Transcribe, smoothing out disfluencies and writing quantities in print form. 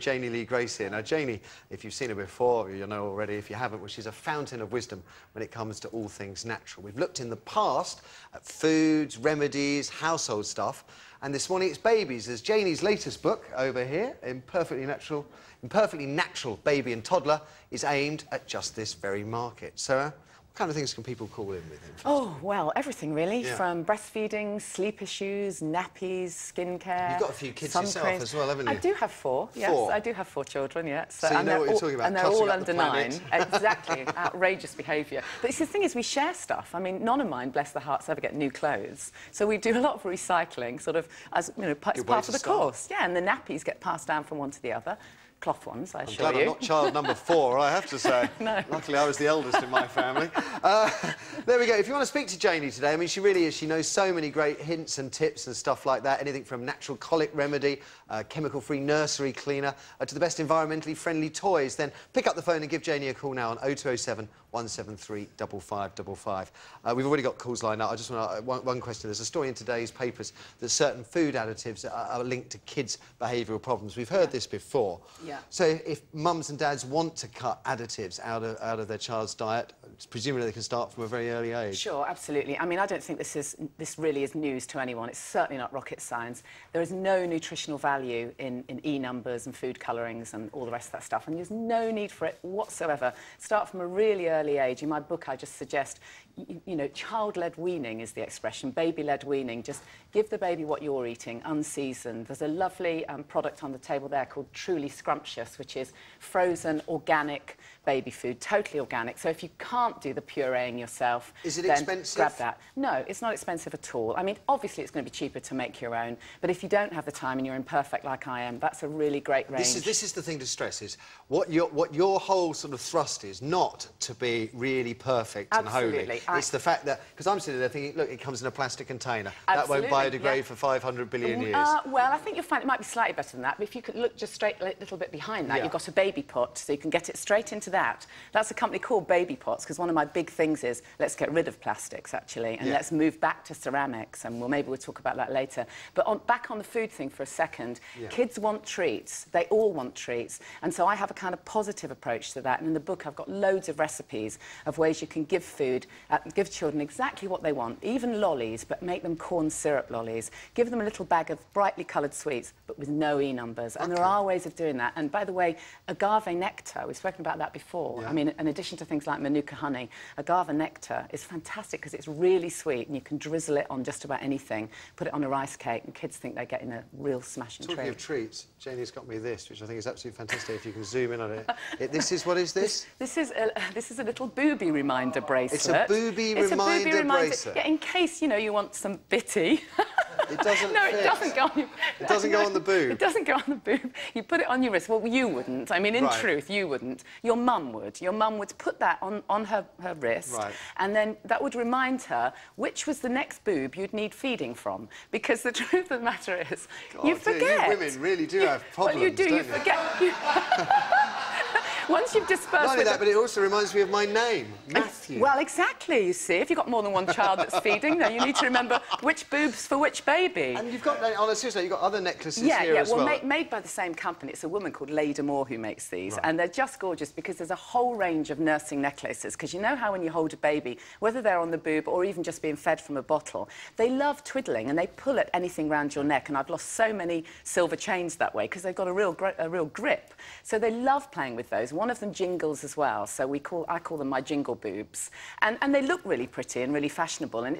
Janey Lee Grace here. Now, Janey, if you've seen her before, you know already. If you haven't, well, she's a fountain of wisdom when it comes to all things natural. We've looked in the past at foods, remedies, household stuff, and this morning it's babies. There's Janey's latest book over here, Imperfectly Natural Baby and Toddler, is aimed at just this very market. So, what kind of things can people call in with him? Oh, well, everything really, yeah. From breastfeeding, sleep issues, nappies, skincare. You've got a few kids yourself as well, haven't you? I do have four, yes. Four? I do have 4 children, yeah. So you know what you're talking about, and they're all under 9. The Exactly, outrageous behaviour. But the thing is, we share stuff. I mean, none of mine, bless their hearts, ever get new clothes. So we do a lot of recycling, sort of, as you know, it's part of the course. Yeah, and the nappies get passed down from one to the other. Cloth ones, I assure you. I'm glad I'm not child number 4, I have to say. No. Luckily, I was the eldest in my family. There we go. If you want to speak to Janey today, I mean, she really is. She knows so many great hints and tips and stuff like that. Anything from natural colic remedy, chemical-free nursery cleaner, to the best environmentally friendly toys. Then pick up the phone and give Janey a call now on 0207 173 5555. We've already got calls lined up. I just want to, one question. There's a story in today's papers that certain food additives are linked to kids' behavioural problems. We've heard this before. Yeah. So if mums and dads want to cut additives out of their child's diet, presumably they can start from a very early age. Sure, absolutely. I mean, I don't think this really is news to anyone. It's certainly not rocket science. There is no nutritional value in E numbers and food colourings and all the rest of that stuff, and there's no need for it whatsoever. Start from a really early age. In my book, I just suggest, you know, child-led weaning is the expression, baby-led weaning. Just give the baby what you're eating, unseasoned. There's a lovely product on the table there called Truly Scrumptious, which is frozen, organic baby food, totally organic. So if you can't do the pureeing yourself, is it then expensive? Grab that. No, it's not expensive at all. I mean, obviously it's going to be cheaper to make your own, but if you don't have the time and you're imperfect like I am, that's a really great range. This is the thing to stress, is what your whole sort of thrust is not to be really perfect Absolutely. and holy. It's the fact that, because I'm sitting there thinking, look, it comes in a plastic container. Absolutely. That won't biodigrade yeah. for 500 billion years. Well, I think you'll find it might be slightly better than that, but if you could look just straight a little bit behind that, yeah. You've got a baby pot, so you can get it straight into that. That's a company called Baby Pots, because one of my big things is let's get rid of plastics, actually, and let's move back to ceramics, and maybe we'll talk about that later. But back on the food thing for a second, kids want treats. They all want treats, and so I have a kind of positive approach to that, and in the book I've got loads of recipes of ways you can give food, give children exactly what they want, even lollies, but make them corn syrup lollies. Give them a little bag of brightly coloured sweets, but with no E numbers, and there are ways of doing that. And by the way, agave nectar, we've spoken about that before. I mean, in addition to things like Manuka honey, agave nectar is fantastic because it's really sweet and you can drizzle it on just about anything, put it on a rice cake, and kids think they're getting a real smashing treat. Talking of treats, Janey's got me this, which I think is absolutely fantastic. If you can zoom in on it. This is, what is this? This is a little booby reminder bracelet. It's a booby reminder bracelet. Yeah, in case, you know, you want some bitty. It doesn't No, fit. it doesn't go on your... It doesn't go on the boob? It doesn't go on the boob. You put it on your wrist. Well, you wouldn't. I mean, in Right. truth, you wouldn't. Your mum would. Your mum would put that on her wrist, right. And then that would remind her which was the next boob you'd need feeding from. Because the truth of the matter is, God, you forget. You women really do have problems, Well, you do. You forget. Once you've dispersed... Not only that, but it also reminds me of my name, Matthew. Well, exactly, you see. If you've got more than one child that's feeding, then you need to remember which boob's for which baby. And you've got, seriously, you've got other necklaces here as well. well. Yeah, made by the same company. It's a woman called Leda Moore who makes these. Right. And they're just gorgeous because there's a whole range of nursing necklaces. Because you know how when you hold a baby, whether they're on the boob or even just being fed from a bottle, they love twiddling and they pull at anything round your neck. And I've lost so many silver chains that way because they've got a real grip. So they love playing with those. One of them jingles as well, so I call them my jingle boobs, and they look really pretty and really fashionable. And